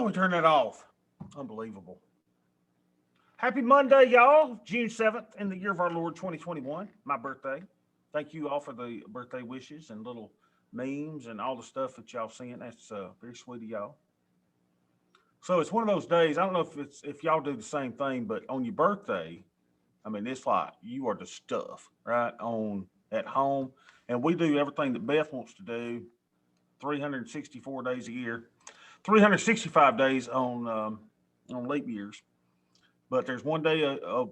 We turned that off. Unbelievable. Happy Monday, y'all. June 7th in the year of our Lord 2021, my birthday. Thank you all for the birthday wishes and little memes and all the stuff that y'all sent. That's very sweet of y'all. So it's one of those days. I don't know if y'all do the same thing, but on your birthday, I mean, it's like you are the stuff, right? On at home. And we do everything that Beth wants to do 364 days a year, 365 days on leap years. But there's one day a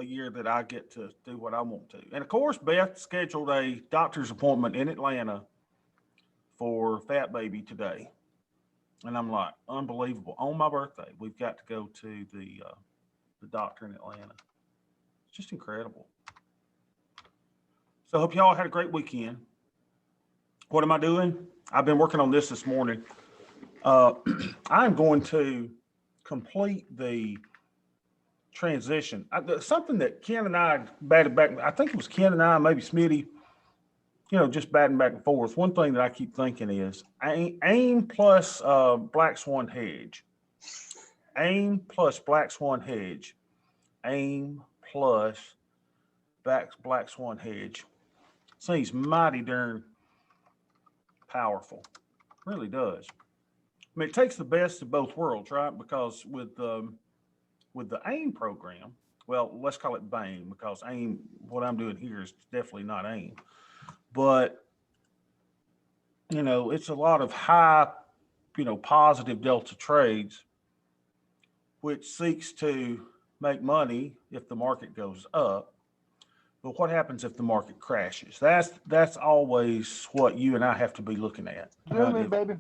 year that I get to do what I want to. And of course, Beth scheduled a doctor's appointment in Atlanta for Fat Baby today. And I'm like, unbelievable. On my birthday, we've got to go to the doctor in Atlanta. It's just incredible. So I hope y'all had a great weekend. What am I doing? I've been working on this morning. I'm going to complete the transition. Something that Ken and I batted back. I think it was Ken and I, maybe Smitty, just batting back and forth. One thing that I keep thinking is AIM plus Black Swan Hedge. AIM plus Black Swan Hedge. AIM plus Black Swan Hedge. Seems mighty darn powerful. Really does. I mean, it takes the best of both worlds, right? Because with the AIM program, well, let's call it BAME, because AIM, what I'm doing here is definitely not AIM. But, it's a lot of high, positive delta trades, which seeks to make money if the market goes up. But what happens if the market crashes? That's always what you and I have to be looking at. Zooming, baby.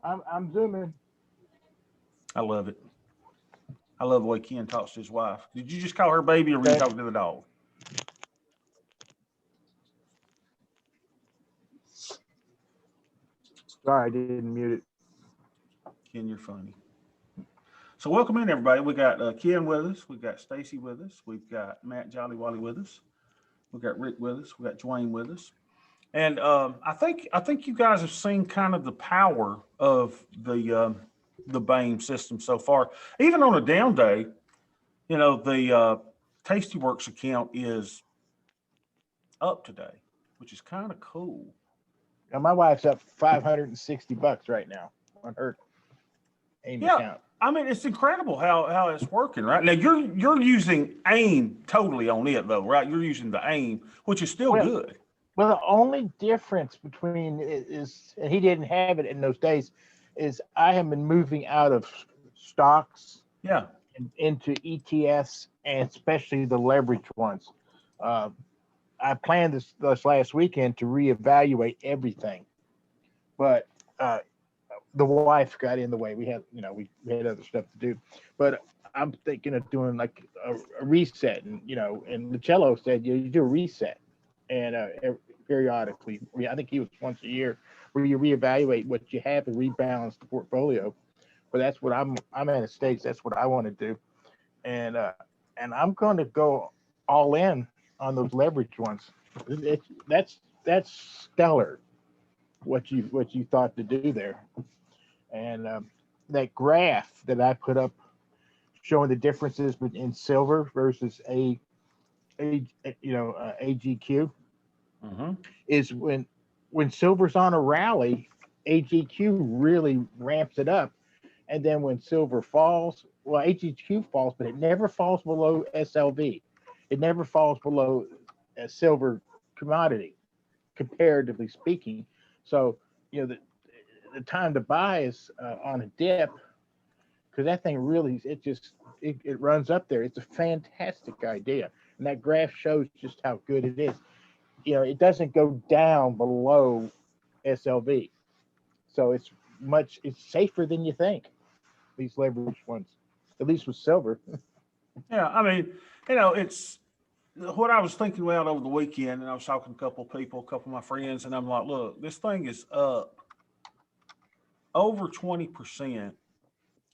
I'm zooming. I love it. I love the way Ken talks to his wife. Did you just call her baby, or were you talking to the dog? Sorry, I didn't mute it. Ken, you're funny. So welcome in, everybody. We got Ken with us. We've got Stacy with us. We've got Matt Jolly Wally with us. We've got Rick with us. We've got Dwayne with us. And I think you guys have seen kind of the power of the BAME system so far. Even on a down day, the Tastyworks account is up today, which is kind of cool. Now my wife's up $560 right now on her AIM account. I mean, it's incredible how it's working, right? Now you're using AIM totally on it though, right? You're using the AIM, which is still good. Well, the only difference between is, and he didn't have it in those days, is I have been moving out of stocks, and into ETFs, and especially the leverage ones. I planned this last weekend to reevaluate everything, but the wife got in the way. We had other stuff to do, but I'm thinking of doing like a reset, and and Lucello said you do a reset, and periodically, I think he was once a year, where you reevaluate what you have and rebalance the portfolio. But that's what I'm at a stage. That's what I want to do, and I'm going to go all in on those leverage ones. That's stellar. What you thought to do there, and that graph that I put up showing the differences in silver versus AGQ. Is when silver's on a rally, AGQ really ramps it up, and then when silver falls, well, AGQ falls, but it never falls below SLV. It never falls below a silver commodity, comparatively speaking. So the time to buy is on a dip, because that thing really it runs up there. It's a fantastic idea, and that graph shows just how good it is. It doesn't go down below SLV. So it's safer than you think, these leverage ones, at least with silver. Yeah, I mean, it's what I was thinking about over the weekend, and I was talking to a couple of my friends, and I'm like, look, this thing is up over 20%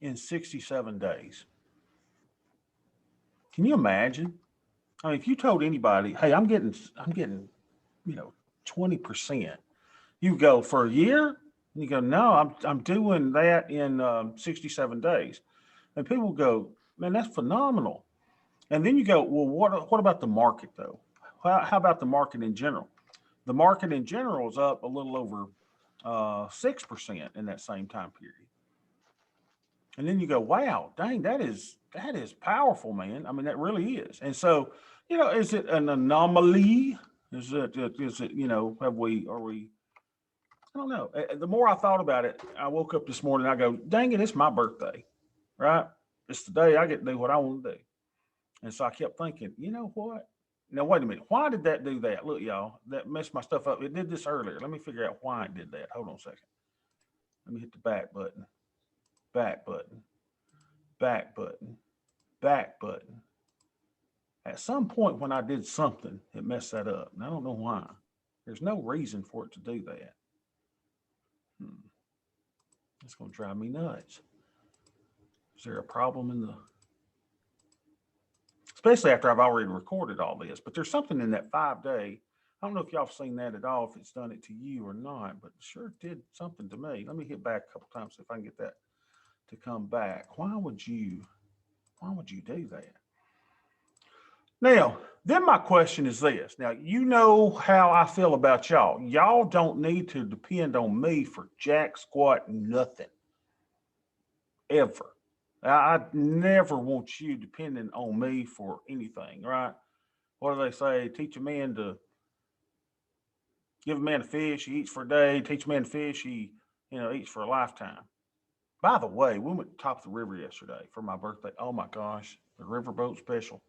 in 67 days. Can you imagine? I mean, if you told anybody, hey, I'm getting 20%, you go for a year, And you go, no, I'm doing that in 67 days. And people go, man, that's phenomenal. And then you go, well, what about the market though? How about the market in general? The market in general is up a little over 6% in that same time period. And then you go, wow, dang, that is powerful, man. I mean, that really is. And so, is it an anomaly? Is it, are we, I don't know. The more I thought about it, I woke up this morning, I go, dang it, it's my birthday, right? It's the day I get to do what I want to do. And so I kept thinking, you know what? Now, wait a minute. Why did that do that? Look, y'all, that messed my stuff up. It did this earlier. Let me figure out why it did that. Hold on a second. Let me hit the back button, back button, back button, back button. At some point when I did something, it messed that up. And I don't know why. There's no reason for it to do that. It's going to drive me nuts. Is there a problem in the... Especially after I've already recorded all this, but there's something in that 5-day. I don't know if y'all have seen that at all, if it's done it to you or not, but sure did something to me. Let me hit back a couple times, see if I can get that to come back. Why would you do that? Now, then my question is this. Now, you know how I feel about y'all. Y'all don't need to depend on me for jack squat nothing. Ever. I never want you depending on me for anything, right? What do they say? Teach a man to give a man a fish, he eats for a day. Teach a man to fish, he eats for a lifetime. By the way, we went to top of the river yesterday for my birthday. Oh my gosh, the riverboat special,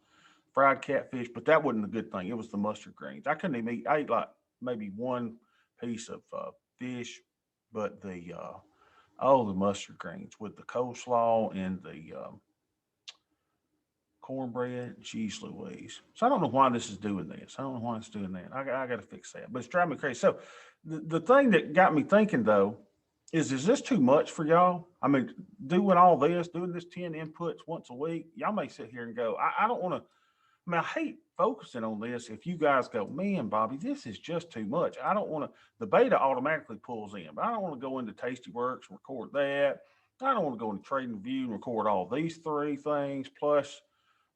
fried catfish. But that wasn't the good thing. It was the mustard greens. I couldn't even eat. I ate like maybe one piece of fish, but the mustard greens with the coleslaw and the cornbread, geez Louise. So I don't know why this is doing this. I don't know why it's doing that. I got to fix that, but it's driving me crazy. So the thing that got me thinking though, is this too much for y'all? I mean, doing all this, doing this 10 inputs once a week, y'all may sit here and go, I don't want to, I mean, I hate focusing on this. If you guys go, man, Bobby, this is just too much. I don't want to, the beta automatically pulls in, but I don't want to go into Tastyworks and record that. I don't want to go into TradingView and record all these 3 things. Plus,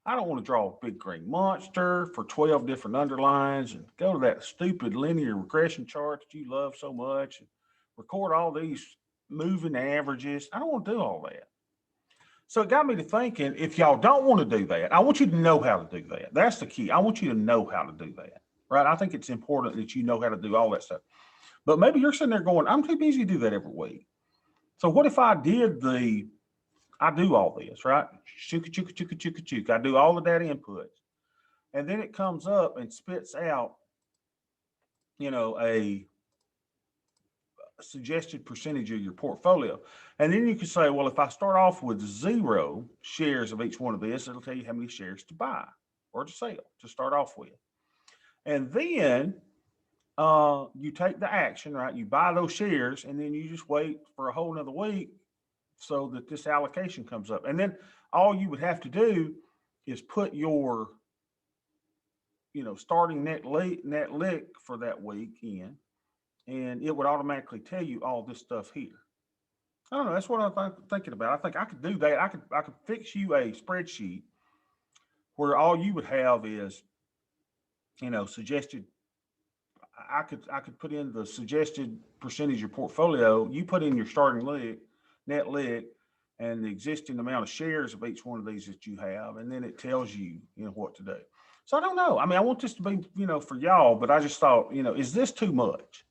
I don't want to draw a big green monster for 12 different underlines and go to that stupid linear regression chart that you love so much and record all these moving averages. I don't want to do all that. So it got me to thinking, if y'all don't want to do that, I want you to know how to do that. That's the key. I want you to know how to do that, right? I think it's important that you know how to do all that stuff. But maybe you're sitting there going, I'm too busy to do that every week. So what if I do all this, right? Chuka, chuka, chuka, chuka, chuka. I do all the data inputs. And then it comes up and spits out, a suggested percentage of your portfolio. And then you can say, well, if I start off with 0 shares of each one of this, it'll tell you how many shares to buy or to sell to start off with. And then you take the action, right? You buy those shares and then you just wait for a whole nother week so that this allocation comes up. And then all you would have to do is put your, starting net lick for that week in, and it would automatically tell you all this stuff here. I don't know. That's what I'm thinking about. I think I could do that. I could fix you a spreadsheet where all you would have is, suggested. I could put in the suggested percentage of your portfolio. You put in your starting lick, net lick, and the existing amount of shares of each one of these that you have, and then it tells you, what to do. So I don't know. I mean, I want this to be, for y'all, but I just thought, is this too much?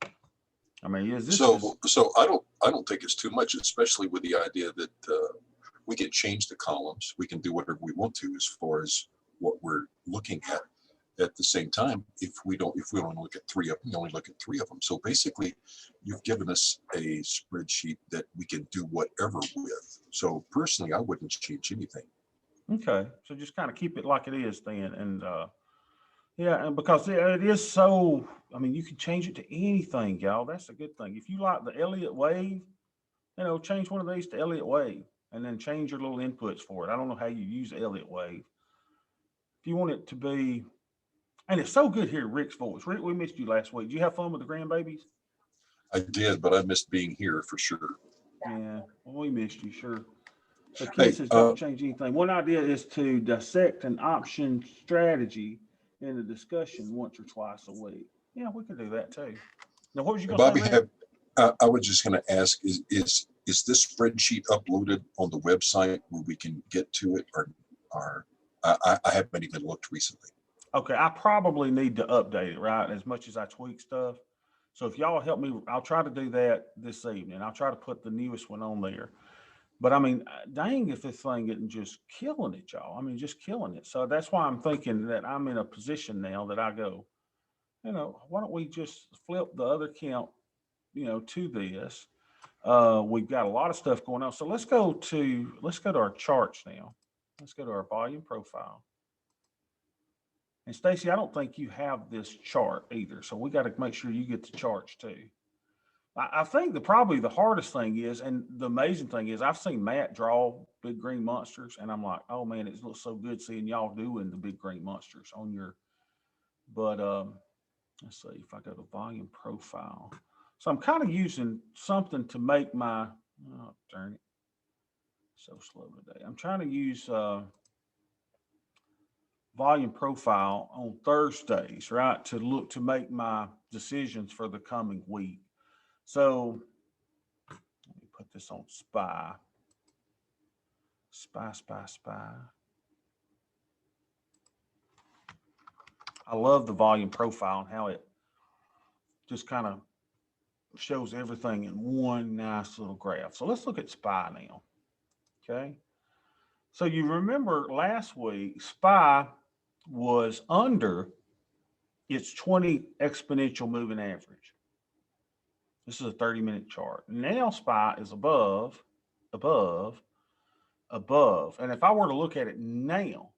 I mean, is this so I don't think it's too much, especially with the idea that we can change the columns. We can do whatever we want to as far as what we're looking at. At the same time, if we don't look at 3 of them, we only look at 3 of them. So basically, you've given us a spreadsheet that we can do whatever with. So personally, I wouldn't change anything. Okay, so just kind of keep it like it is then, and yeah, and because it is so, I mean, you can change it to anything, y'all. That's a good thing. If you like the Elliott wave, change one of these to Elliott wave, and then change your little inputs for it. I don't know how you use Elliott wave. If you want it to be. And it's so good here, Rick's voice. Rick, we missed you last week. Did you have fun with the grandbabies? I did, but I missed being here for sure. Yeah, well, we missed you, sure. So Hey, Ken says, don't change anything. One idea is to dissect an option strategy in a discussion once or twice a week. Yeah, we could do that too. Now, what was you going to say, Bobby, Rick? I was just going to ask, is this spreadsheet uploaded on the website where we can get to it, or I haven't even looked recently. Okay, I probably need to update it, right? As much as I tweak stuff. So if y'all help me, I'll try to do that this evening. I'll try to put the newest one on there. But I mean, dang, if this thing isn't just killing it, y'all. I mean, just killing it. So that's why I'm thinking that I'm in a position now that I go, why don't we just flip the other count, to this? We've got a lot of stuff going on. So let's go to our charts now. Let's go to our volume profile. And Stacy, I don't think you have this chart either. So we got to make sure you get the charts too. I think probably the hardest thing is, and the amazing thing is, I've seen Matt draw big green monsters, and I'm like, oh man, it looks so good seeing y'all doing the big green monsters on your. But let's see if I go to volume profile. So I'm kind of using something to make my. Oh, darn it! So slow today. I'm trying to use volume profile on Thursdays, right, to make my decisions for the coming week. So let me put this on SPY. SPY. I love the volume profile and how it just kind of shows everything in one nice little graph. So let's look at SPY now. Okay. So you remember last week, SPY was under its 20 exponential moving average. This is a 30-minute chart. Now SPY is above. And if I were to look at it now,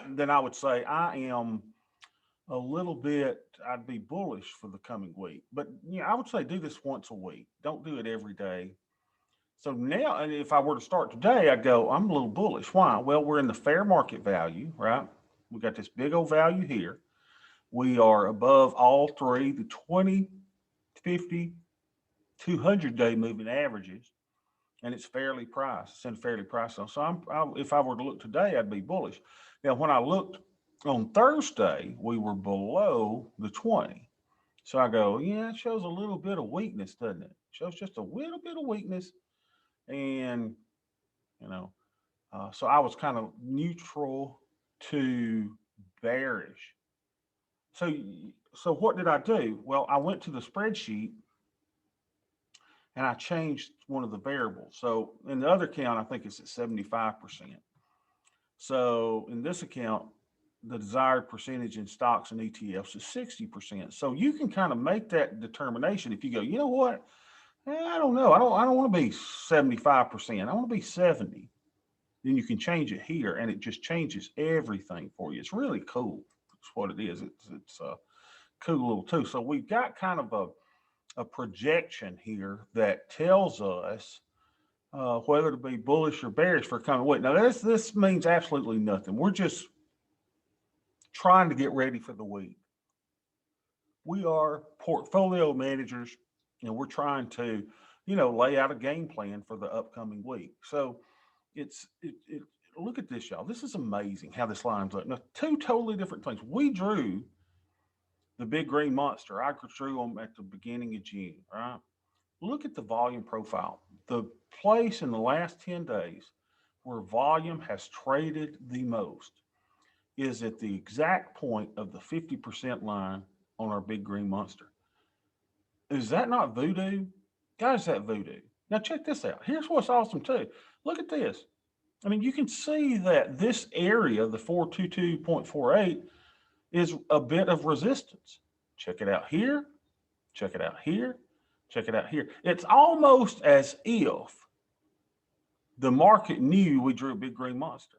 then I would say I am a little bit, I'd be bullish for the coming week. But I would say do this once a week. Don't do it every day. So now, and if I were to start today, I'd go, I'm a little bullish. Why? Well, we're in the fair market value, right? We got this big old value here. We are above all three, the 20, 50, 200-day moving averages, and it's fairly priced. It's in fairly priced. So if I were to look today, I'd be bullish. Now, when I looked on Thursday, we were below the 20. So I go, yeah, it shows a little bit of weakness, doesn't it? Shows just a little bit of weakness. And, so I was kind of neutral to bearish. So what did I do? Well, I went to the spreadsheet and I changed one of the variables. So in the other account, I think it's at 75%. So in this account, the desired percentage in stocks and ETFs is 60%. So you can kind of make that determination if you go, you know what? I don't know. I don't want to be 75%. I want to be 70. Then you can change it here and it just changes everything for you. It's really cool. It's what it is. It's a cool little tool. So we've got kind of a projection here that tells us whether to be bullish or bearish for coming week. Now this means absolutely nothing. We're just trying to get ready for the week. We are portfolio managers and we're trying to, lay out a game plan for the upcoming week. So look at this, y'all. This is amazing how this lines up. Now, two totally different things. We drew the big green monster. I drew them at the beginning of June, right? Look at the volume profile. The place in the last 10 days where volume has traded the most is at the exact point of the 50% line on our big green monster. Is that not voodoo? Guys, that voodoo. Now check this out. Here's what's awesome too. Look at this. I mean, you can see that this area, the 422.48, is a bit of resistance. Check it out here. Check it out here. Check it out here. It's almost as if the market knew we drew a big green monster.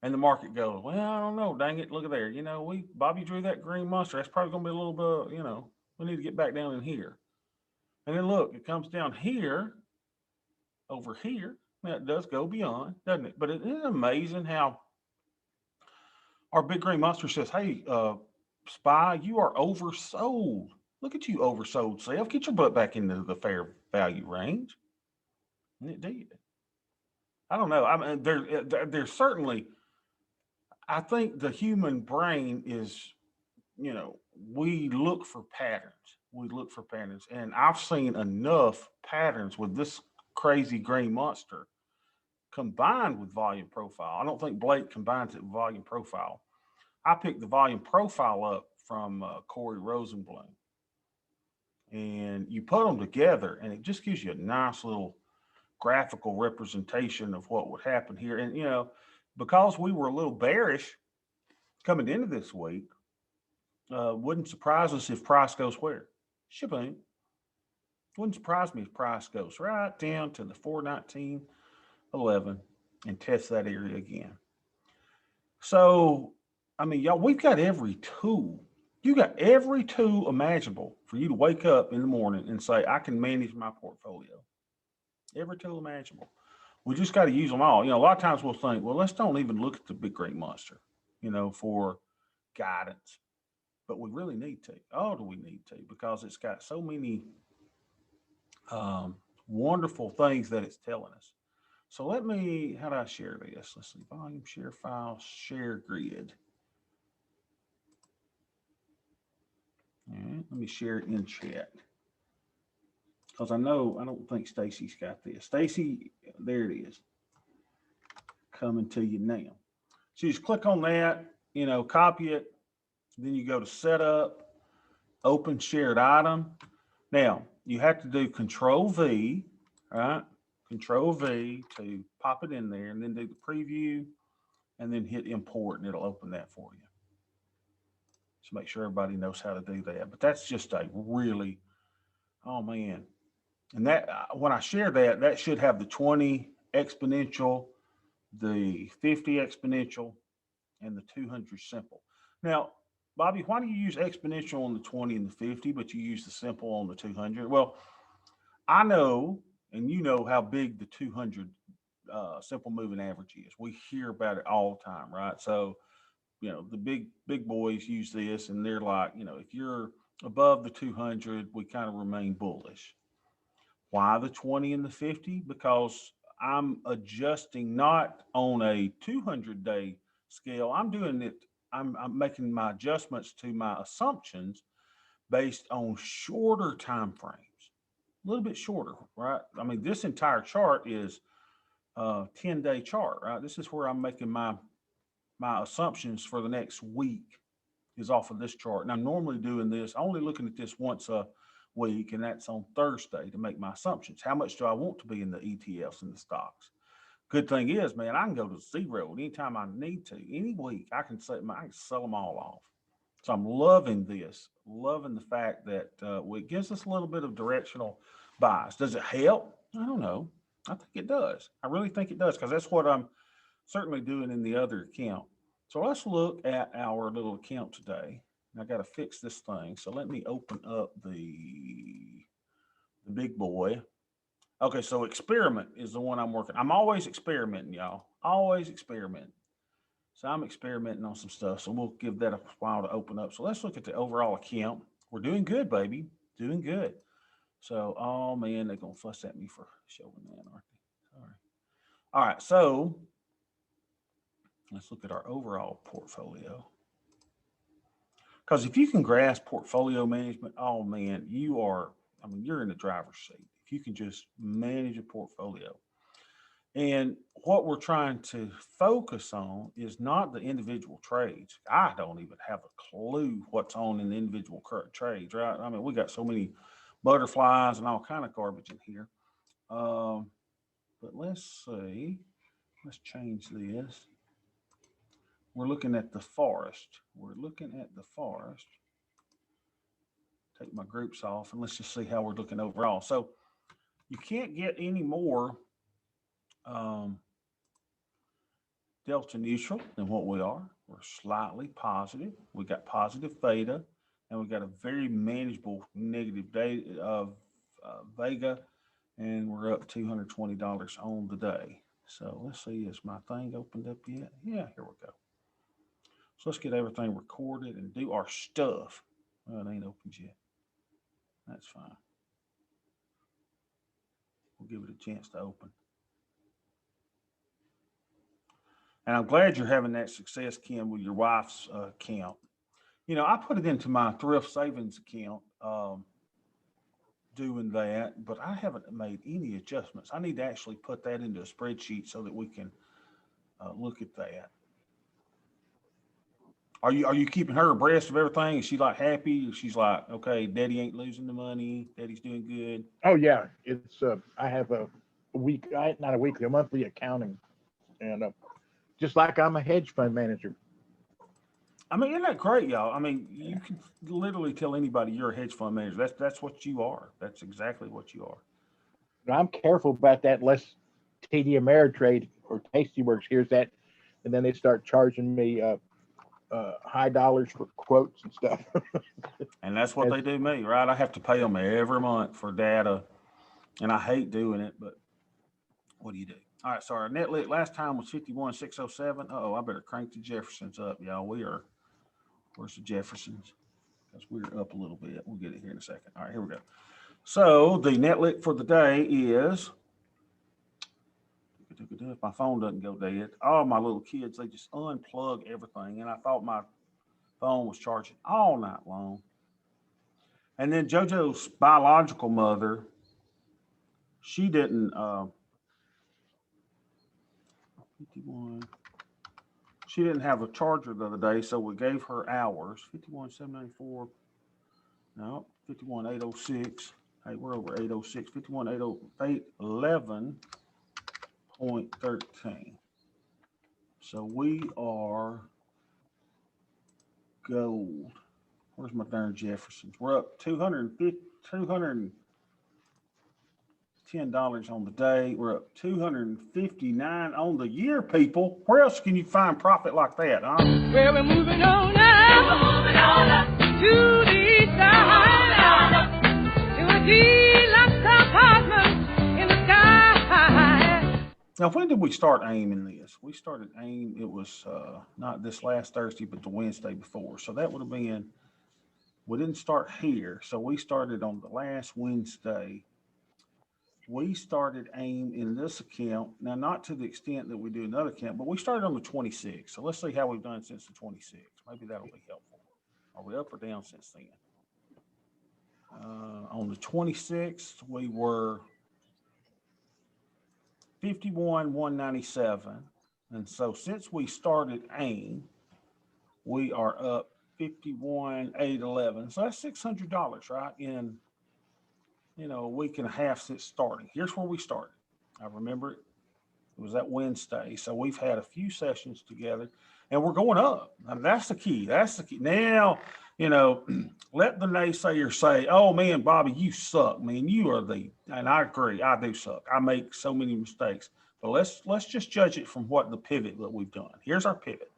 And the market goes, well, I don't know. Dang it. Look at there. Bobby drew that green monster. That's probably going to be a little bit, we need to get back down in here. And then look, it comes down here, over here. Now it does go beyond, doesn't it? But it is amazing how our big green monster says, hey, SPY, you are oversold. Look at you, oversold self. Get your butt back into the fair value range. And it did. I don't know. I mean, there's certainly, I think the human brain is, we look for patterns. We look for patterns. And I've seen enough patterns with this crazy green monster combined with volume profile. I don't think Blake combines it with volume profile. I picked the volume profile up from Corey Rosenblum. And you put them together, and it just gives you a nice little graphical representation of what would happen here. And, because we were a little bearish coming into this week, wouldn't surprise us if price goes where? Shipping. Wouldn't surprise me if price goes right down to the 419.11 and tests that area again. So, I mean, y'all, we've got every tool. You got every tool imaginable for you to wake up in the morning and say, I can manage my portfolio. Every tool imaginable. We just got to use them all. A lot of times we'll think, well, let's don't even look at the big green monster, for guidance. But we really need to. Oh, do we need to? Because it's got so many wonderful things that it's telling us. So how do I share this? Let's see, volume, share file, share grid. All right, let me share it in chat. Because I don't think Stacy's got this. Stacy, there it is. Coming to you now. So you just click on that, copy it. Then you go to setup, open shared item. Now you have to do Control V, right? Control V to pop it in there, and then do the preview, and then hit import, and it'll open that for you. So make sure everybody knows how to do that. But that's just a really, oh man. And that when I share that, that should have the 20 exponential, the 50 exponential, and the 200 simple. Now, Bobby, why do you use exponential on the 20 and the 50, but you use the simple on the 200? Well, I know, and you know how big the 200 simple moving average is. We hear about it all the time, right? So, the big boys use this, and they're like, if you're above the 200, we kind of remain bullish. Why the 20 and the 50? Because I'm adjusting not on a 200-day scale. I'm doing it. I'm making my adjustments to my assumptions based on shorter time frames, a little bit shorter, right? I mean, this entire chart is a 10-day chart, right? This is where I'm making my assumptions for the next week is off of this chart. And I'm normally doing this, only looking at this once a week, and that's on Thursday to make my assumptions. How much do I want to be in the ETFs and the stocks? Good thing is, man, I can go to zero anytime I need to. Any week, I can sell them all off. So I'm loving this, loving the fact that it gives us a little bit of directional bias. Does it help? I don't know. I think it does. I really think it does, because that's what I'm certainly doing in the other account. So let's look at our little account today. I got to fix this thing. So let me open up the big boy. Okay, so experiment is the one I'm working. I'm always experimenting, y'all. Always experimenting. So I'm experimenting on some stuff. So we'll give that a while to open up. So let's look at the overall account. We're doing good, baby. Doing good. So, oh man, they're going to fuss at me for showing that, aren't they? Sorry. All right, so let's look at our overall portfolio. Because if you can grasp portfolio management, oh man, you're in the driver's seat. If you can just manage a portfolio. And what we're trying to focus on is not the individual trades. I don't even have a clue what's on in the individual trades, right? I mean, we got so many butterflies and all kind of garbage in here. But let's see. Let's change this. We're looking at the forest. We're looking at the forest. Take my groups off, and let's just see how we're looking overall. So you can't get any more delta neutral than what we are. We're slightly positive. We got positive theta, and we got a very manageable negative day of Vega, and we're up $220 on the day. So let's see, is my thing opened up yet? Yeah, here we go. So let's get everything recorded and do our stuff. Well, it ain't opened yet. That's fine. We'll give it a chance to open. And I'm glad you're having that success, Kim, with your wife's account. You know, I put it into my thrift savings account, doing that, but I haven't made any adjustments. I need to actually put that into a spreadsheet so that we can look at that. Are you keeping her abreast of everything? Is she like happy? She's like, okay, Daddy ain't losing the money. Daddy's doing good. Oh yeah, it's I have a not a weekly, a monthly accounting, and just like I'm a hedge fund manager. I mean, isn't that great, y'all? I mean, you can literally tell anybody you're a hedge fund manager. That's what you are. That's exactly what you are. And I'm careful about that unless TD Ameritrade or Tastyworks hears that, and then they start charging me high dollars for quotes and stuff. And that's what they do me, right? I have to pay them every month for data, and I hate doing it, but what do you do? All right, so our net lit last time was 51,607. Uh-oh, I better crank the Jeffersons up, y'all. Where's the Jeffersons? Because we're up a little bit. We'll get it here in a second. All right, here we go. So the net lit for the day is, if my phone doesn't go dead, all my little kids, they just unplug everything. And I thought my phone was charging all night long. And then JoJo's biological mother, she didn't, 51. She didn't have a charger the other day, so we gave her hours. 51,794. No, 51,806. Hey, we're over 806. 51,811.13. So we are gold. Where's my darn Jeffersons? We're up $210 on the day. We're up 259 on the year, people. Where else can you find profit like that, huh? Well, we're moving on now. We're moving on up to the side. To a deluxe apartment in the sky. Now, when did we start aiming this? We started AIM, it was not this last Thursday, but the Wednesday before. So that would have been, we didn't start here. So we started on the last Wednesday. We started AIM in this account. Now, not to the extent that we do another account, but we started on the 26th. So let's see how we've done since the 26th. Maybe that'll be helpful. Are we up or down since then? On the 26th, we were 51,197. And so since we started AIM, we are up 51,811. So that's $600, right? In, a week and a half since starting. Here's where we started. I remember it. It was that Wednesday. So we've had a few sessions together and we're going up. I mean, that's the key. That's the key. Now, let the naysayer say, oh man, Bobby, you suck, man. You are and I agree, I do suck. I make so many mistakes. But let's just judge it from what the pivot that we've done. Here's our pivot.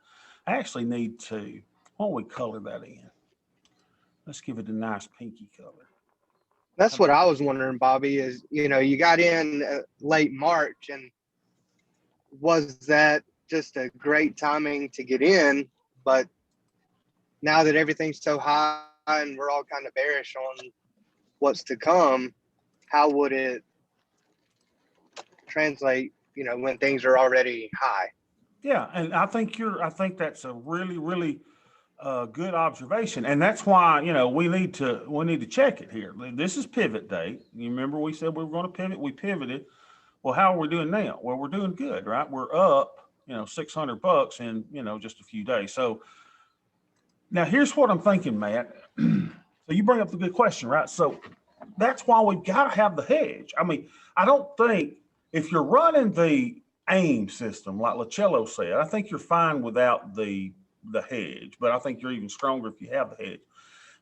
I actually need to, why don't we color that in? Let's give it a nice pinky color. That's what I was wondering, Bobby, is, you got in late March, and was that just a great timing to get in? But now that everything's so high and we're all kind of bearish on what's to come, how would it translate, when things are already high? Yeah. And I think that's a really, really good observation. And that's why, we need to check it here. This is pivot day. You remember we said we were going to pivot, we pivoted. Well, how are we doing now? Well, we're doing good, right? We're up, $600 in, just a few days. So now here's what I'm thinking, Matt. So you bring up the good question, right? So that's why we've got to have the hedge. I mean, I don't think if you're running the AIM system, like Lacello said, I think you're fine without the hedge, but I think you're even stronger if you have the hedge.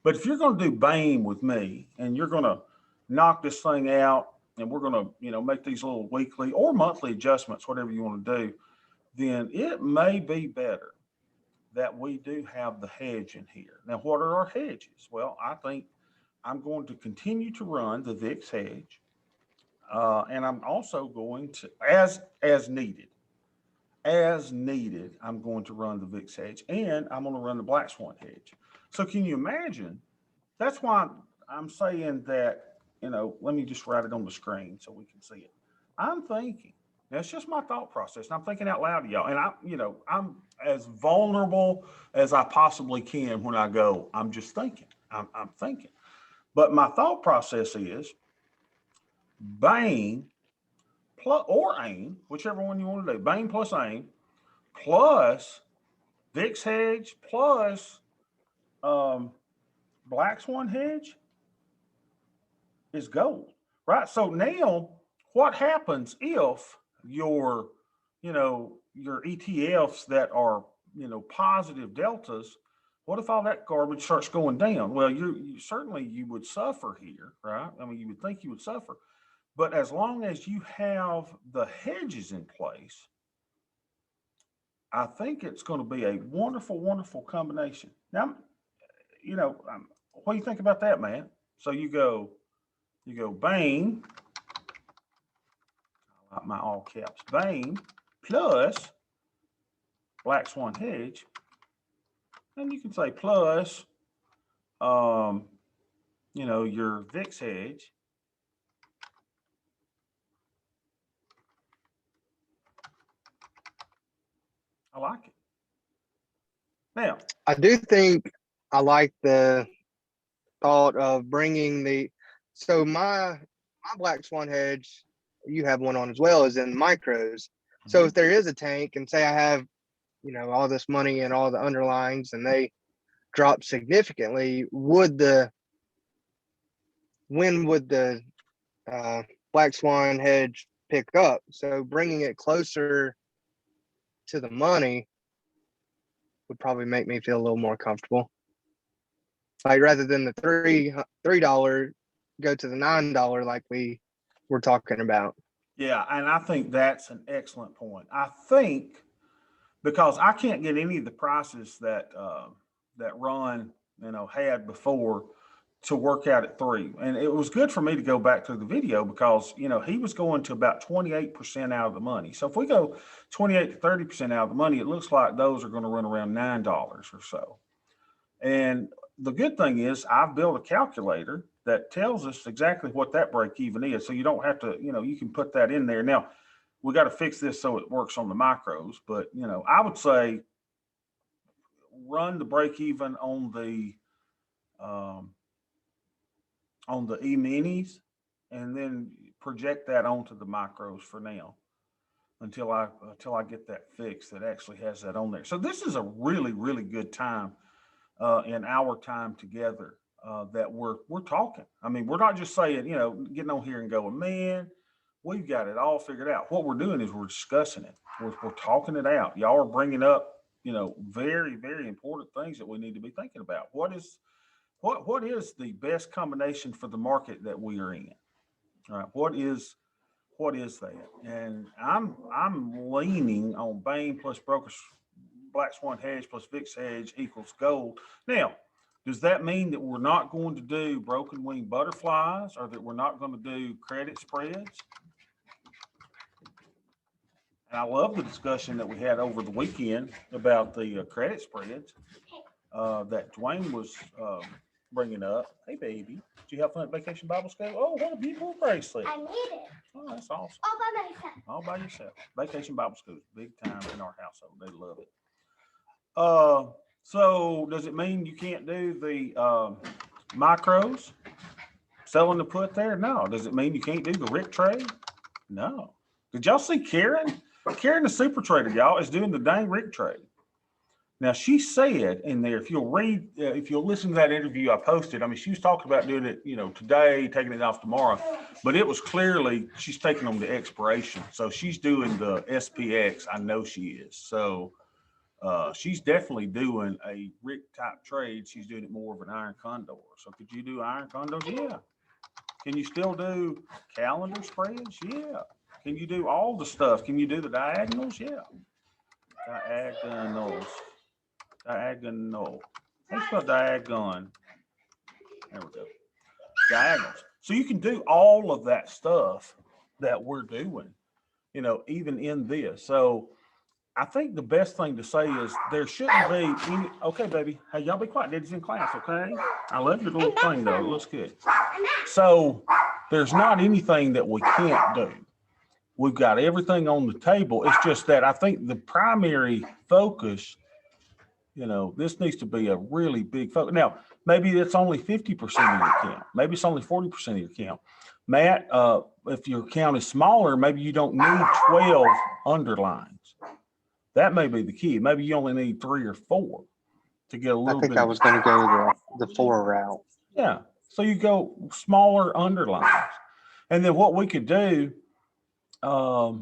But if you're going to do BAME with me and you're going to knock this thing out and we're going to, make these little weekly or monthly adjustments, whatever you want to do, then it may be better that we do have the hedge in here. Now, what are our hedges? Well, I think I'm going to continue to run the VIX hedge. And I'm also going to, as needed, I'm going to run the VIX hedge and I'm going to run the Black Swan hedge. So can you imagine? That's why I'm saying that, let me just write it on the screen so we can see it. I'm thinking, that's just my thought process. And I'm thinking out loud to y'all. And I'm as vulnerable as I possibly can when I go, I'm just thinking, I'm thinking. But my thought process is Bane plus or AIM, whichever one you want to do, Bane plus AIM plus VIX hedge plus Black Swan hedge is gold, right? So now what happens if your ETFs that are, positive deltas, what if all that garbage starts going down? Well, you certainly you would suffer here, right? I mean, you would think you would suffer, but as long as you have the hedges in place, I think it's going to be a wonderful, wonderful combination. Now, what do you think about that, man? So you go Bane, I like my all caps, Bane plus Black Swan hedge, and you can say plus, your VIX hedge. I like it. Now, I do think I like the thought of bringing so my Black Swan hedge, you have one on as well, is in micros. So if there is a tank, and say I have, all this money and all the underlyings, and they drop significantly, when would the Black Swan hedge pick up? So bringing it closer to the money would probably make me feel a little more comfortable. Like rather than the $3 go to the $9 like we were talking about. Yeah, and I think that's an excellent point. I think because I can't get any of the prices that Ron had before to work out at 3, and it was good for me to go back to the video because he was going to about 28% out of the money. So if we go 28 to 30% out of the money, it looks like those are going to run around $9 or so. And the good thing is I've built a calculator that tells us exactly what that break even is. So you don't have to, you can put that in there. Now we got to fix this so it works on the micros, but I would say run the break even on the E-minis and then project that onto the micros for now until I get that fixed that actually has that on there. So this is a really, really good time in our time together that we're talking. I mean, we're not just saying, getting on here and going, man, we've got it all figured out. What we're doing is we're discussing it. We're talking it out. Y'all are bringing up, very, very important things that we need to be thinking about. What is the best combination for the market that we are in? All right. What is that? And I'm leaning on Bane plus Black Swan hedge plus VIX hedge equals gold. Now, does that mean that we're not going to do broken wing butterflies or that we're not going to do credit spreads? And I love the discussion that we had over the weekend about the credit spreads that Dwayne was bringing up. Hey, baby, did you have fun at Vacation Bible School? Oh, what a beautiful bracelet. I need it. Oh, that's awesome. All by myself. All by yourself. Vacation Bible School is big time in our household. They love it. So does it mean you can't do the micros? Selling the put there? No. Does it mean you can't do the Rick trade? No. Did y'all see Karen? Karen, the super trader, y'all, is doing the dang Rick trade. Now, she said in there, if you'll listen to that interview I posted, I mean, she was talking about doing it, today, taking it off tomorrow, but it was clearly she's taking them to expiration. So she's doing the SPX. I know she is. So she's definitely doing a Rick type trade. She's doing it more of an iron condor. So could you do iron condors? Yeah. Can you still do calendar spreads? Yeah. Can you do all the stuff? Can you do the diagonals? Yeah. Diagonals. Diagonal. Let's go diagon. There we go. Diagonals. So you can do all of that stuff that we're doing, even in this. So I think the best thing to say is there shouldn't be any, okay, baby. Hey, y'all be quiet. Daddy's in class, okay? I love your little thing though. It looks good. So there's not anything that we can't do. We've got everything on the table. It's just that I think the primary focus, this needs to be a really big focus. Now, maybe it's only 50% of your count. Maybe it's only 40% of your count. Matt, if your count is smaller, maybe you don't need 12 underlines. That may be the key. Maybe you only need 3 or 4 to get a little bit. I think I was going to go the 4 route. Yeah. So you go smaller underlines. And then what we could do, I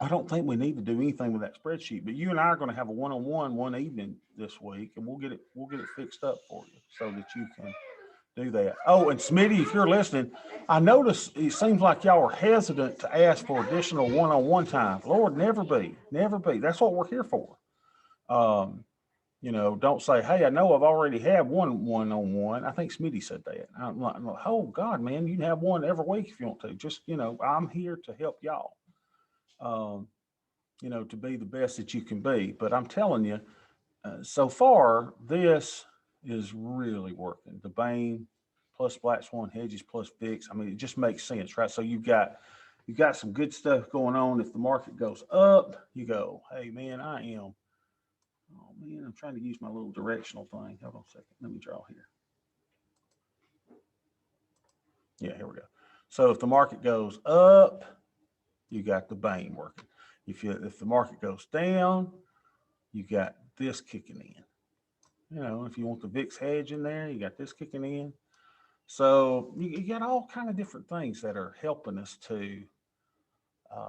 don't think we need to do anything with that spreadsheet, but you and I are going to have a one-on-one one evening this week, and we'll get it fixed up for you so that you can do that. Oh, and Smitty, if you're listening, I notice it seems like y'all are hesitant to ask for additional one-on-one time. Lord, never be. That's what we're here for. Don't say, hey, I know I've already had one-on-one. I think Smitty said that. I'm like, oh God, man, you can have one every week if you want to. Just, I'm here to help y'all, to be the best that you can be. But I'm telling you, so far, this is really working. The Bain plus Black Swan Hedges plus Fix. I mean, it just makes sense, right? So you've got some good stuff going on. If the market goes up, you go, hey man, oh man, I'm trying to use my little directional thing. Hold on a second. Let me draw here. Yeah, here we go. So if the market goes up, you got the Bain working. If the market goes down, you got this kicking in. If you want the VIX hedge in there, you got this kicking in. So you got all kind of different things that are helping us to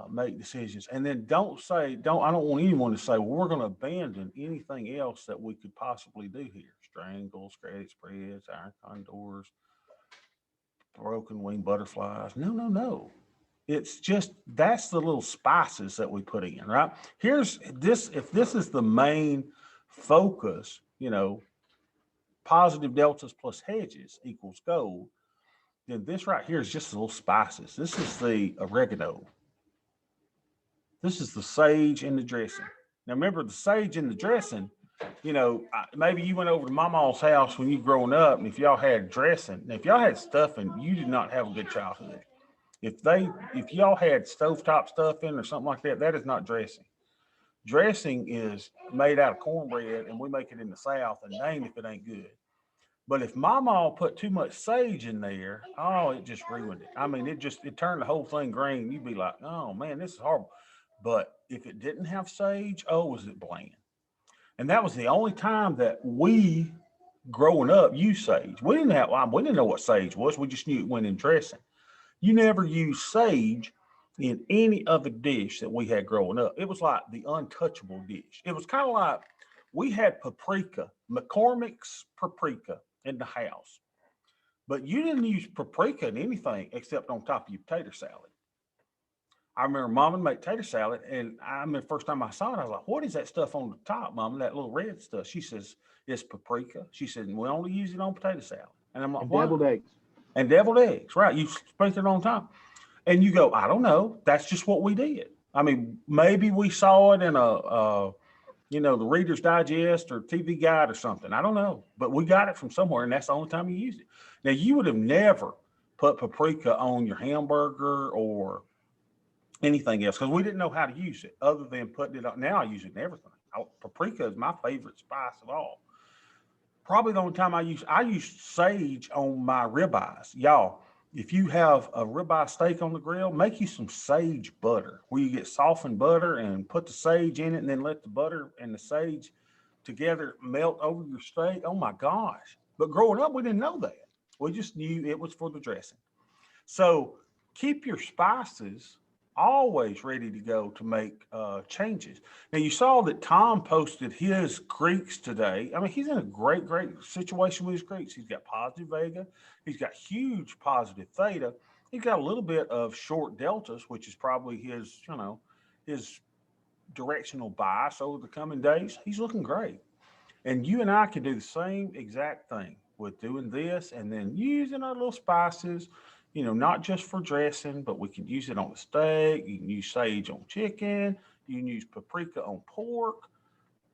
make decisions. And then I don't want anyone to say, well, we're going to abandon anything else that we could possibly do here. Strangles, credit spreads, iron condors, broken wing butterflies. No. It's just, that's the little spices that we put in, right? If this is the main focus, positive deltas plus hedges equals gold, then this right here is just little spices. This is the oregano. This is the sage in the dressing. Now remember, the sage in the dressing, maybe you went over to Mama's house when you growing up, and if y'all had dressing, if y'all had stuffing, you did not have a good childhood. If y'all had stovetop stuffing or something like that, that is not dressing. Dressing is made out of cornbread, and we make it in the South, and dang if it ain't good. But if Mama put too much sage in there, oh, it just ruined it. I mean, it turned the whole thing green. You'd be like, oh man, this is horrible. But if it didn't have sage, oh, was it bland? And that was the only time that we, growing up, used sage. We didn't know what sage was. We just knew it went in dressing. You never used sage in any other dish that we had growing up. It was like the untouchable dish. It was kind of like we had paprika, McCormick's paprika in the house. But you didn't use paprika in anything except on top of your potato salad. I remember Mom would make tater salad, and I remember the first time I saw it, I was like, what is that stuff on the top, Mom? That little red stuff. She says, it's paprika. She said, we only use it on potato salad. And I'm like, and what? Deviled eggs. And deviled eggs, right. You sprinkle it on top. And you go, I don't know. That's just what we did. I mean, maybe we saw it in the Reader's Digest or TV Guide or something. I don't know. But we got it from somewhere, and that's the only time you used it. Now, you would have never put paprika on your hamburger or anything else because we didn't know how to use it other than putting it on. Now I use it in everything. Paprika is my favorite spice of all. Probably the only time I use sage on my ribeyes. Y'all, if you have a ribeye steak on the grill, make you some sage butter where you get softened butter and put the sage in it and then let the butter and the sage together melt over your steak. Oh my gosh. But growing up, we didn't know that. We just knew it was for the dressing. So keep your spices always ready to go to make changes. Now you saw that Tom posted his Greeks today. I mean, he's in a great situation with his Greeks. He's got positive Vega. He's got huge positive Theta. He's got a little bit of short deltas, which is probably his directional bias over the coming days. He's looking great. And you and I can do the same exact thing with doing this and then using our little spices, not just for dressing, but we can use it on the steak. You can use sage on chicken. You can use paprika on pork,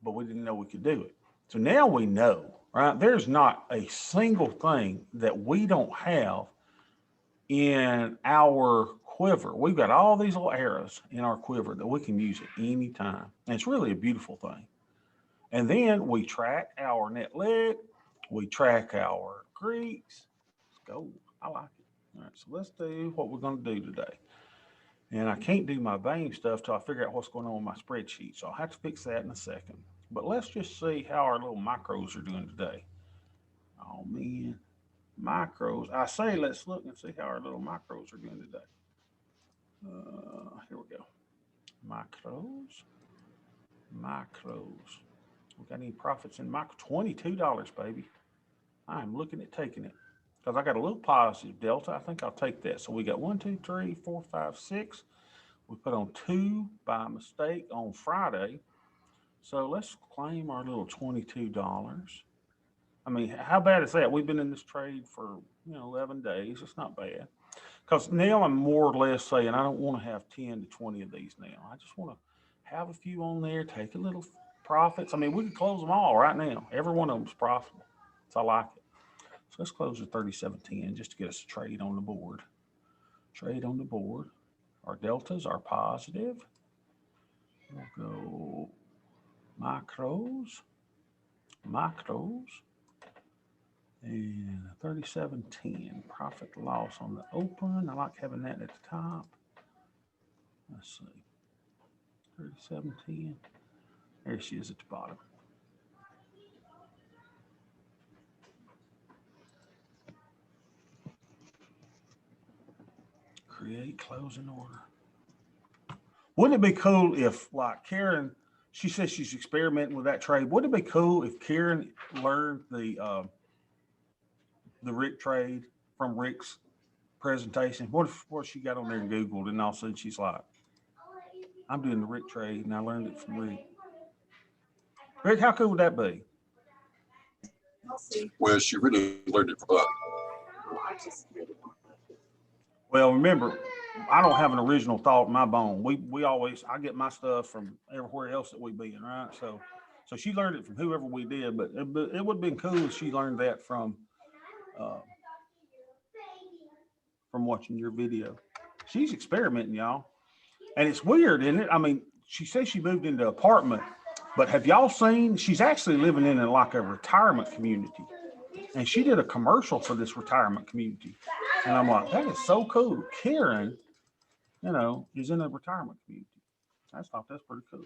but we didn't know we could do it. So now we know, right? There's not a single thing that we don't have in our quiver. We've got all these little arrows in our quiver that we can use at any time. And it's really a beautiful thing. And then we track our net leg, we track our Greeks. Let's go. I like it. All right, so let's do what we're going to do today. And I can't do my vein stuff till I figure out what's going on with my spreadsheet. So I'll have to fix that in a second. But let's just see how our little macros are doing today. Oh man, macros. I say let's look and see how our little macros are doing today. Here we go. Macros. We got any profits in macro? $22, baby. I'm looking at taking it because I got a little positive delta. I think I'll take that. So we got 1, 2, 3, 4, 5, 6. We put on 2 by mistake on Friday. So let's claim our little $22. I mean, how bad is that? We've been in this trade for 11 days. It's not bad. Because now I'm more or less saying I don't want to have 10 to 20 of these now. I just want to have a few on there, take a little profits. I mean, we can close them all right now. Every one of them is profitable. So I like it. So let's close at 37.10 just to get us a trade on the board. Trade on the board. Our deltas are positive. We'll go macros. And 37.10 profit loss on the open. I like having that at the top. Let's see. 37.10. There she is at the bottom. Create closing order. Wouldn't it be cool if, like Karen, she says she's experimenting with that trade. Wouldn't it be cool if Karen learned the Rick trade from Rick's presentation? What if she got on there and Googled and all of a sudden she's like, I'm doing the Rick trade and I learned it from Rick. Rick, how cool would that be? Well, she really learned it from Bob. Well, remember, I don't have an original thought in my bone. I get my stuff from everywhere else that we be in, right? So she learned it from whoever we did, but it would have been cool if she learned that from watching your video. She's experimenting, y'all. And it's weird, isn't it? I mean, she says she moved into an apartment, but have y'all seen, she's actually living in like a retirement community. And she did a commercial for this retirement community. And I'm like, that is so cool. Karen, is in a retirement community. I just thought that's pretty cool.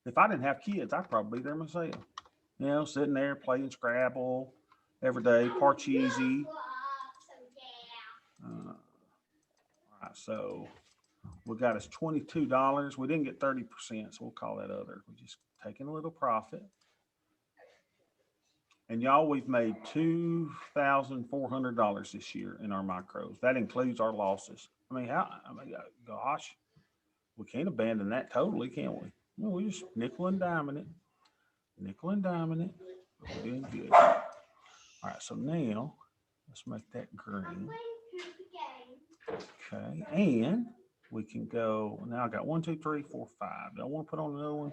If I didn't have kids, I'd probably be there myself. Sitting there playing Scrabble every day, Parcheesi. All right, so we got us $22. We didn't get 30%, so we'll call that other. We're just taking a little profit. And y'all, we've made $2,400 this year in our macros. That includes our losses. Gosh, we can't abandon that totally, can we? No, we just nickel and diming it. We're doing good. All right, so now let's make that green. Okay, and we can go, now I got 1, 2, 3, 4, 5. Do I want to put on another one?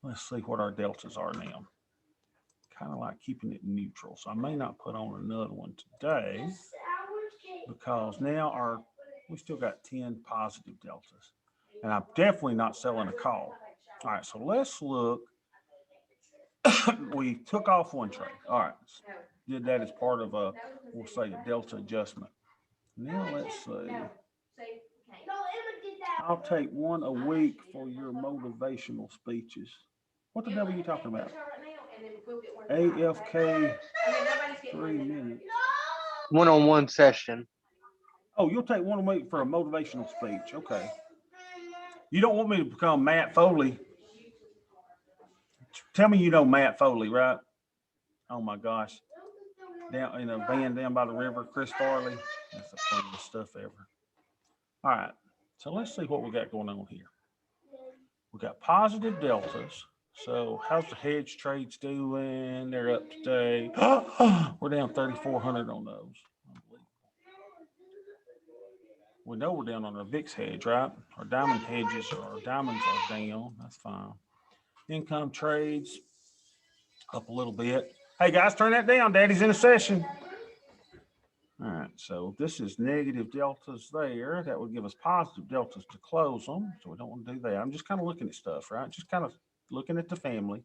Let's see what our deltas are now. Kind of like keeping it neutral. So I may not put on another one today because now we still got 10 positive deltas. And I'm definitely not selling a call. All right, so let's look. We took off one trade. All right, did that as part of we'll say a delta adjustment. Now let's see. I'll take one a week for your motivational speeches. What the devil are you talking about? AFK 3 minutes. One-on-one session. Oh, you'll take one a week for a motivational speech. Okay. You don't want me to become Matt Foley. Tell me you know Matt Foley, right? Oh my gosh. Down in a van down by the river, Chris Farley. That's the funniest stuff ever. All right. So let's see what we got going on here. We got positive deltas. So how's the hedge trades doing? They're up today. We're down 3,400 on those. We know we're down on our VIX hedge, right? Our diamond hedges or our diamonds are down. That's fine. Income trades up a little bit. Hey guys, turn that down. Daddy's in a session. All right, so this is negative deltas there. That would give us positive deltas to close them. So we don't want to do that. I'm just kind of looking at stuff, right? Just kind of looking at the family.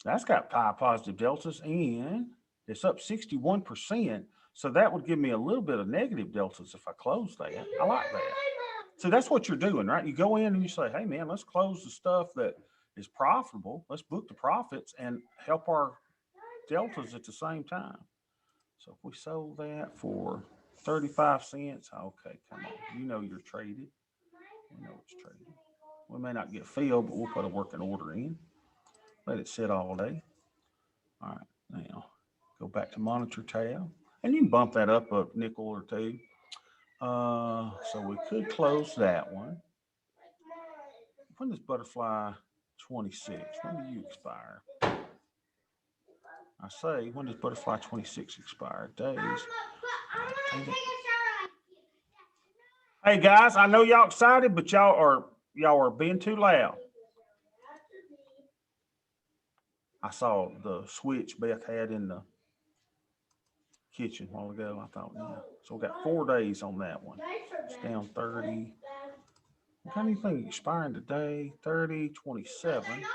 That's got positive deltas and it's up 61%. So that would give me a little bit of negative deltas if I close that. I like that. So that's what you're doing, right? You go in and you say, hey man, let's close the stuff that is profitable. Let's book the profits and help our deltas at the same time. So if we sold that for 35 cents, okay, come on. You know you're traded. We know it's traded. We may not get filled, but we'll put a working order in. Let it sit all day. All right, now go back to monitor tab. And you can bump that up a nickel or two. So we could close that one. When does butterfly 26? When do you expire? I say, when does butterfly 26 expire? Days. Hey guys, I know y'all excited, but y'all are being too loud. I saw the switch Beth had in the kitchen a while ago. I thought, yeah. So we got 4 days on that one. It's down 30. What kind of thing expiring today? 30, 27.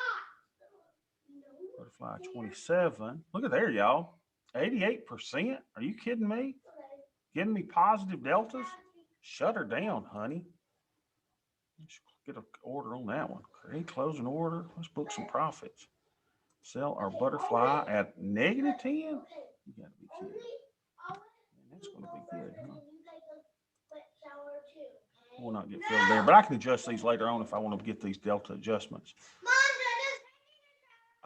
Butterfly 27. Look at there, y'all. 88%. Are you kidding me? Giving me positive deltas? Shut her down, honey. Let's get an order on that one. Create closing order. Let's book some profits. Sell our butterfly at negative 10. You gotta be kidding. Man, that's gonna be good, huh? We'll not get filled there, but I can adjust these later on if I want to get these delta adjustments.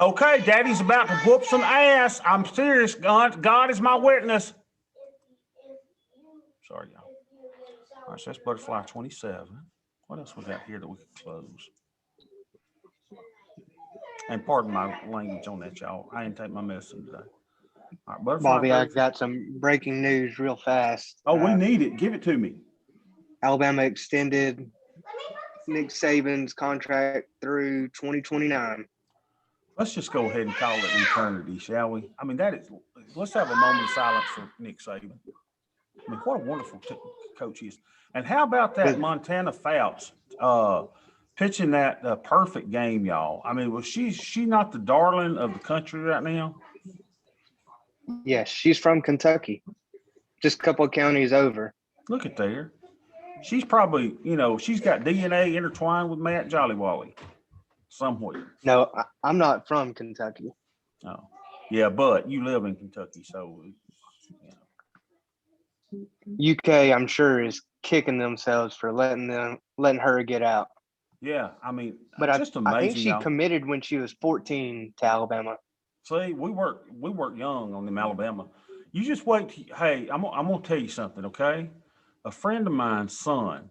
Okay, Daddy's about to whoop some ass. I'm serious. God is my witness. Sorry, y'all. All right, so that's butterfly 27. What else we got here that we can close? And pardon my language on that, y'all. I didn't take my medicine today. All right, butterfly Bobby, I 30. got some breaking news real fast. Oh, we need it. Give it to me. Alabama extended Nick Saban's contract through 2029. Let's just go ahead and call it eternity, shall we? I mean, let's have a moment of silence for Nick Saban. I mean, what a wonderful coach he is. And how about that Montana Fouts pitching that perfect game, y'all? I mean, was she not the darling of the country right now? Yes, she's from Kentucky, just a couple of counties over. Look at there. She's probably, she's got DNA intertwined with Matt Jollywally somewhere. No, I'm not from Kentucky. Oh, yeah, but you live in Kentucky, so. UK, I'm sure, is kicking themselves for letting her get out. Yeah, I mean, but just amazing. I think she committed when she was 14 to Alabama. See, we work young on them Alabama. You just wait. Hey, I'm gonna tell you something, okay? A friend of mine's son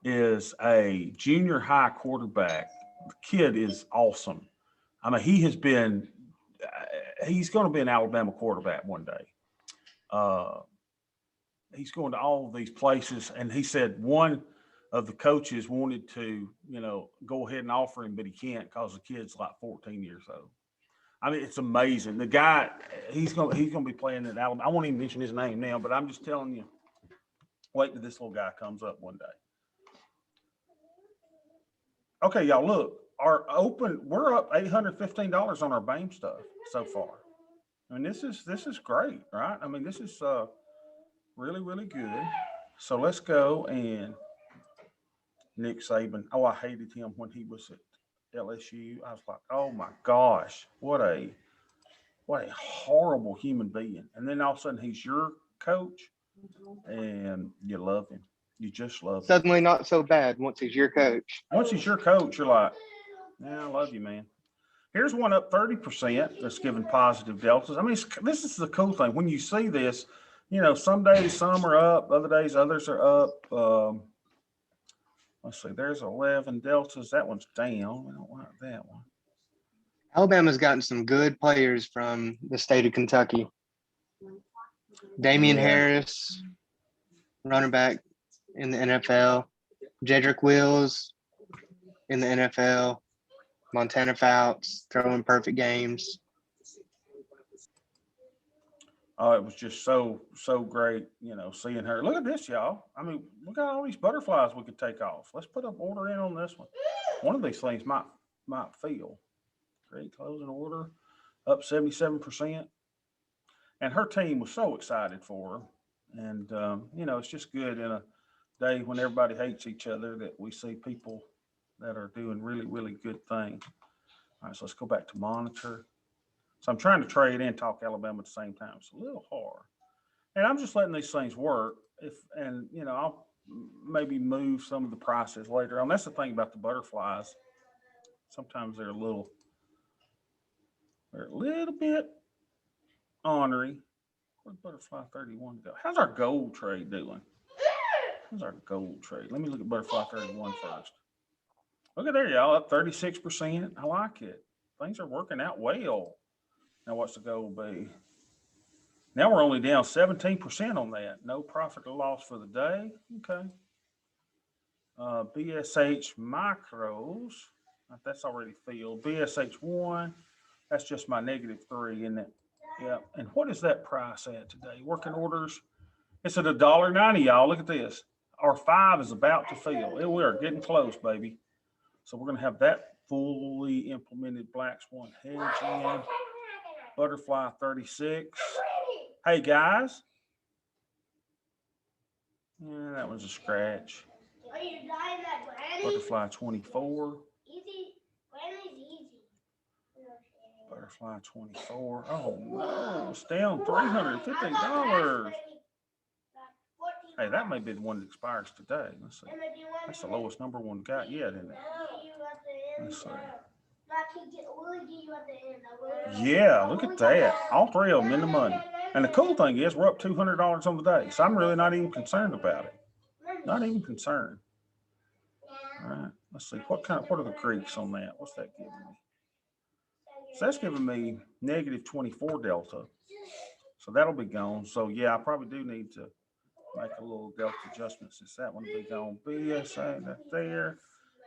is a junior high quarterback. The kid is awesome. I mean, he's going to be an Alabama quarterback one day. He's going to all of these places. And he said one of the coaches wanted to, go ahead and offer him, but he can't because the kid's like 14 years old. I mean, it's amazing. The guy, he's going to be playing at Alabama. I won't even mention his name now, but I'm just telling you, wait till this little guy comes up one day. Okay, y'all, look, we're up $815 on our BAME stuff so far. I mean, this is great, right? I mean, this is really, really good. So let's go and Nick Saban. Oh, I hated him when he was at LSU. I was like, oh my gosh, what a horrible human being. And then all of a sudden he's your coach and you love him. You just love him. Suddenly not so bad once he's your coach. Once he's your coach, you're like, yeah, I love you, man. Here's one up 30% that's giving positive deltas. I mean, this is the cool thing. When you see this, some days some are up, other days others are up. Let's see, there's 11 deltas. That one's down. We don't like that one. Alabama's gotten some good players from the state of Kentucky. Damian Harris, running back, in the NFL, Jedrick Wills in the NFL, Montana Fouts throwing perfect games. Oh, it was just so great, seeing her. Look at this, y'all. I mean, look at all these butterflies we could take off. Let's put an order in on this one. One of these things might fail. Great closing order, up 77%. And her team was so excited for her. And, it's just good in a day when everybody hates each other that we see people that are doing really, really good things. All right, so let's go back to monitor. So I'm trying to trade and talk Alabama at the same time. It's a little hard. And I'm just letting these things work. I'll maybe move some of the prices later on. That's the thing about the butterflies. Sometimes they're a little bit ornery. Where'd butterfly 31 go? How's our gold trade doing? How's our gold trade? Let me look at butterfly 31 first. Look at there, y'all, up 36%. I like it. Things are working out well. Now, what's the goal be? Now we're only down 17% on that. No profit or loss for the day. Okay. BSH micros. That's already filled. BSH1. That's just my -3, isn't it? Yeah. And what is that price at today? Working orders. It's at $1.90, y'all. Look at this. Our 5 is about to fill. We are getting close, baby. So we're going to have that fully implemented Black Swan hedge in. Butterfly 36. Hey, guys. Yeah, that was a scratch. Butterfly 24. Butterfly 24. Oh, no. It's down $350. Hey, that may be the one that expires today. Let's see. That's the lowest number one got yet, isn't it? Let's see. Yeah, look at that. All 3 of them in the money. And the cool thing is we're up $200 on the day. So I'm really not even concerned about it. Not even concerned. All right. Let's see. What are the creeks on that? What's that giving me? So that's giving me -24 delta. So that'll be gone. So yeah, I probably do need to make a little delta adjustment since that one will be gone. BSA, that there.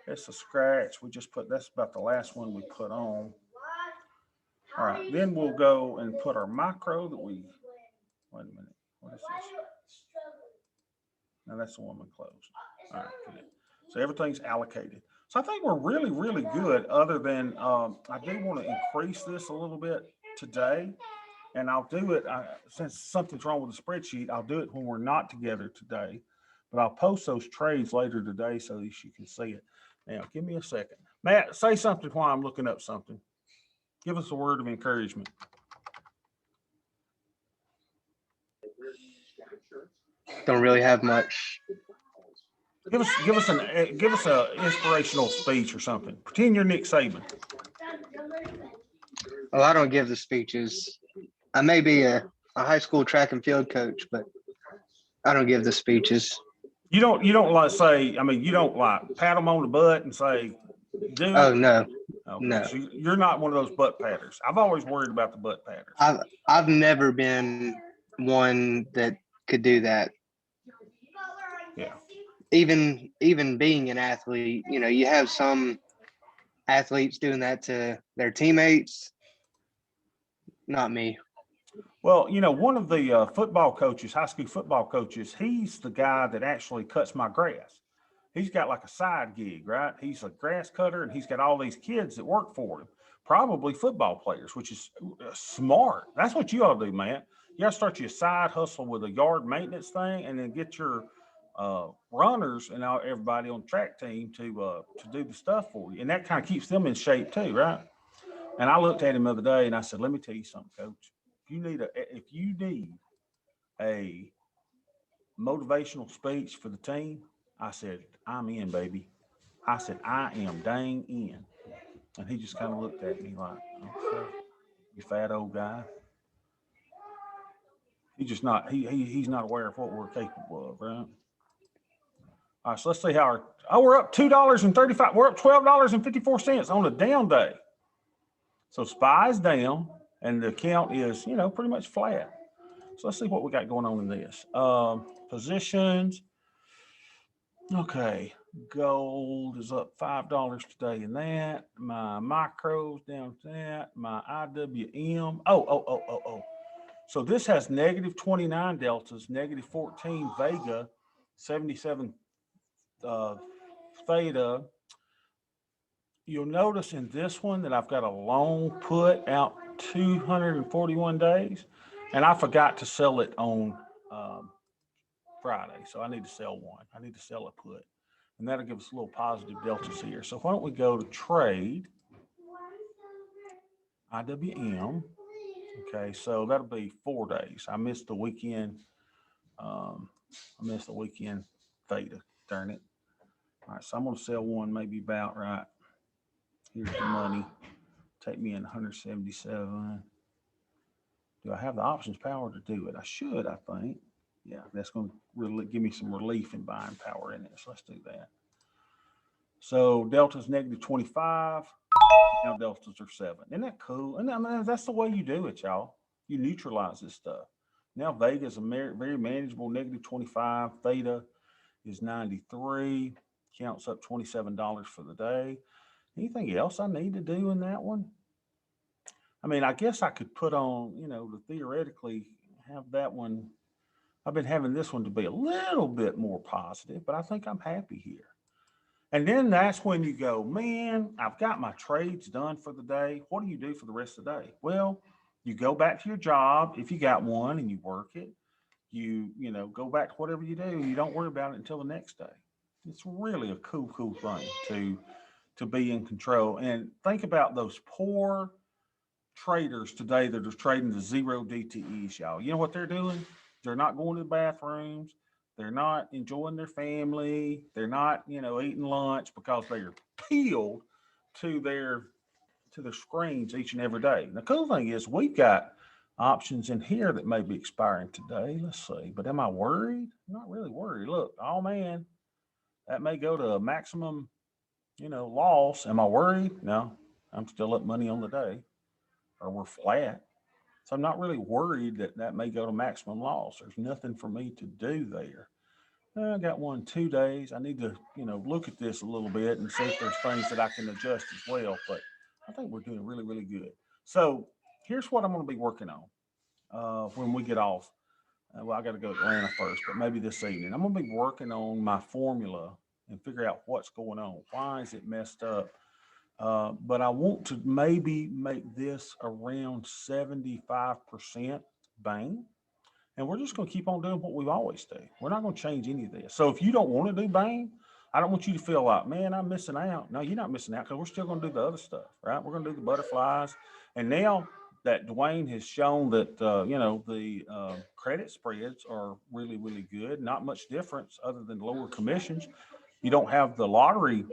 It's a scratch. That's about the last one we put on. All right, then we'll go and put our micro that wait a minute. What is this? Now that's the one we closed. All right, good. So everything's allocated. So I think we're really, really good, other than I do want to increase this a little bit today. And I'll do it, since something's wrong with the spreadsheet, I'll do it when we're not together today. But I'll post those trades later today so that you can see it. Now, give me a second. Matt, say something while I'm looking up something. Give us a word of encouragement. Don't really have much. Give us an inspirational speech or something. Pretend you're Nick Saban. Well, I don't give the speeches. I may be a high school track and field coach, but I don't give the speeches. You don't like say, you don't like pat them on the butt and say, dude. Oh, no. Okay. No. So you're not one of those butt patters. I've always worried about the butt patters. I've never been one that could do that. Yeah. Even being an athlete, you have some athletes doing that to their teammates. Not me. Well, one of the football coaches, high school football coaches, he's the guy that actually cuts my grass. He's got like a side gig, right? He's a grass cutter, and he's got all these kids that work for him, probably football players, which is smart. That's what you ought to do, man. You got to start your side hustle with a yard maintenance thing, and then get your runners and everybody on the track team to do the stuff for you. And that kind of keeps them in shape too, right? And I looked at him the other day and I said, let me tell you something, coach. If you need a motivational speech for the team, I said, I'm in, baby. I said, I am dang in. And he just kind of looked at me like, okay, you fat old guy. He's not aware of what we're capable of, right? All right, so let's see how we're up $2.35. We're up $12.54 on a down day. So SPY is down and the account is, pretty much flat. So let's see what we got going on in this. Positions. Okay, gold is up $5 today in that. My micros down to that. My IWM. Oh. So this has negative 29 deltas, negative 14 Vega, 77 theta. You'll notice in this one that I've got a long put out 241 days, and I forgot to sell it on Friday. So I need to sell one. I need to sell a put, and that'll give us a little positive deltas here. So why don't we go to trade IWM? Okay, so that'll be 4 days. I missed the weekend. I missed the weekend theta. Darn it. All right, so I'm going to sell one maybe about right. Here's the money. Take me in 177. Do I have the options power to do it? I should, I think. Yeah, that's going to really give me some relief in buying power in it. So let's do that. So delta's negative 25. Now deltas are 7. Isn't that cool? And I mean, that's the way you do it, y'all. You neutralize this stuff. Now Vega is a very manageable negative 25. Theta is 93. Counts up $27 for the day. Anything else I need to do in that one? I mean, I guess I could put on, to theoretically have that one. I've been having this one to be a little bit more positive, but I think I'm happy here. And then that's when you go, man, I've got my trades done for the day. What do you do for the rest of the day? Well, you go back to your job if you got one and you work it. You go back to whatever you do. You don't worry about it until the next day. It's really a cool thing to be in control. And think about those poor traders today that are trading the 0 DTEs, y'all. You know what they're doing? They're not going to the bathrooms. They're not enjoying their family. They're not, eating lunch because they're peeled to their screens each and every day. And the cool thing is we've got options in here that may be expiring today. Let's see. But am I worried? I'm not really worried. Look, oh man, that may go to a maximum, loss. Am I worried? No, I'm still up money on the day, or we're flat. So I'm not really worried that may go to maximum loss. There's nothing for me to do there. I got 2 days. I need to, look at this a little bit and see if there's things that I can adjust as well. But I think we're doing really, really good. So here's what I'm going to be working on when we get off. Well, I got to go to Atlanta first, but maybe this evening. I'm going to be working on my formula and figure out what's going on. Why is it messed up? But I want to maybe make this around 75% bang. And we're just going to keep on doing what we've always do. We're not going to change any of this. So if you don't want to do bang, I don't want you to feel like, man, I'm missing out. No, you're not missing out because we're still going to do the other stuff, right? We're going to do the butterflies. And now that Dwayne has shown that, the credit spreads are really, really good. Not much difference other than lower commissions. You don't have the lottery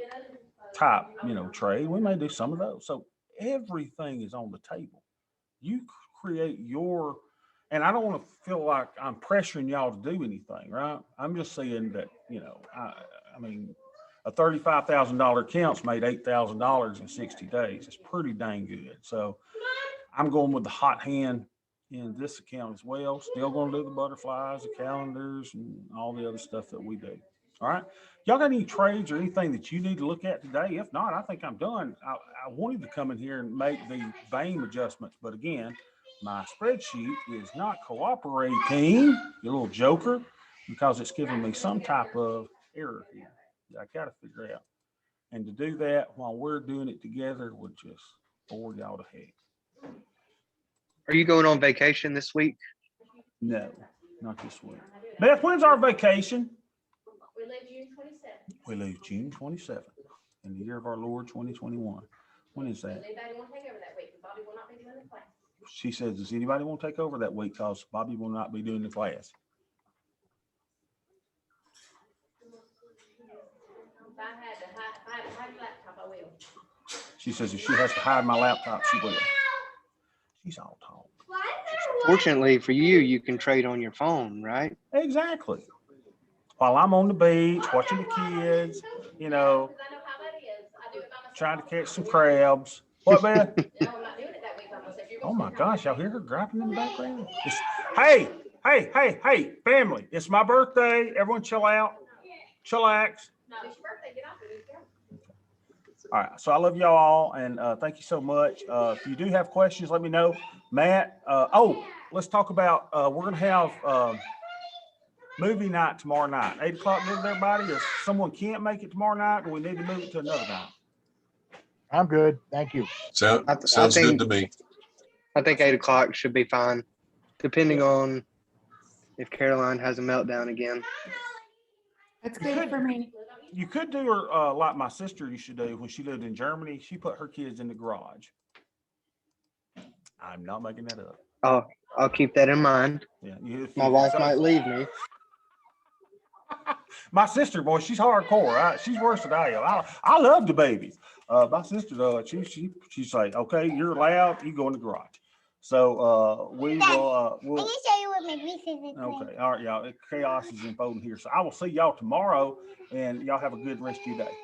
type, trade. We may do some of those. So everything is on the table. You create your, and I don't want to feel like I'm pressuring y'all to do anything, right? I'm just saying that, I mean, a $35,000 account's made $8,000 in 60 days. It's pretty dang good. So I'm going with the hot hand in this account as well. Still going to do the butterflies, the calendars, and all the other stuff that we do. All right. Y'all got any trades or anything that you need to look at today? If not, I think I'm done. I wanted to come in here and make the BAME adjustments, but again, my spreadsheet is not cooperating, you little joker, because it's giving me some type of error here that I got to figure out. And to do that while we're doing it together would just bore y'all to heck. Are you going on vacation this week? No, not this week. Beth, when's our vacation? We leave June 27th. We leave June 27th in the year of our Lord 2021. When is that? Does anybody want to take over that week? Bobby will not be doing the class. She says, does anybody want to take over that week? Because Bobby will not be doing the class. If I had to hide your laptop, I will. She says if she has to hide my laptop, she will. She's all talk. Fortunately for you, you can trade on your phone, right? Exactly. While I'm on the beach, watching the kids, Because I know how that is. I do it by myself. trying to catch some crabs. What, Beth? No, I'm not doing it that week by myself. You're Oh gonna my spend time gosh, y'all hear her griping in the background? Hey, family, it's my birthday. Everyone chill out. chillax. No, it's your birthday, get off of it. All right, so I love y'all all, and thank you so much. If you do have questions, let me know. Matt, let's talk about, we're gonna have movie night tomorrow night, 8 o'clock, good with everybody? If someone can't make it tomorrow night, or we need to move it to another night? I'm good. Thank you. Sounds I good think- to me. I think 8 o'clock should be fine, depending on if Caroline has a meltdown again. That's You good could- for me. You could do her like my sister used to do when she lived in Germany. She put her kids in the garage. I'm not making that up. I'll keep that in mind. Yeah, My wife might leave me. My sister, boy, she's hardcore. She's worse than I am. I love the babies. My sister, though, she's like, okay, you're loud. You go in the garage. So we will. I'm gonna show you what my pieces is. Okay, all right, y'all. Chaos is unfolding here. So I will see y'all tomorrow, and y'all have a good rest of your day.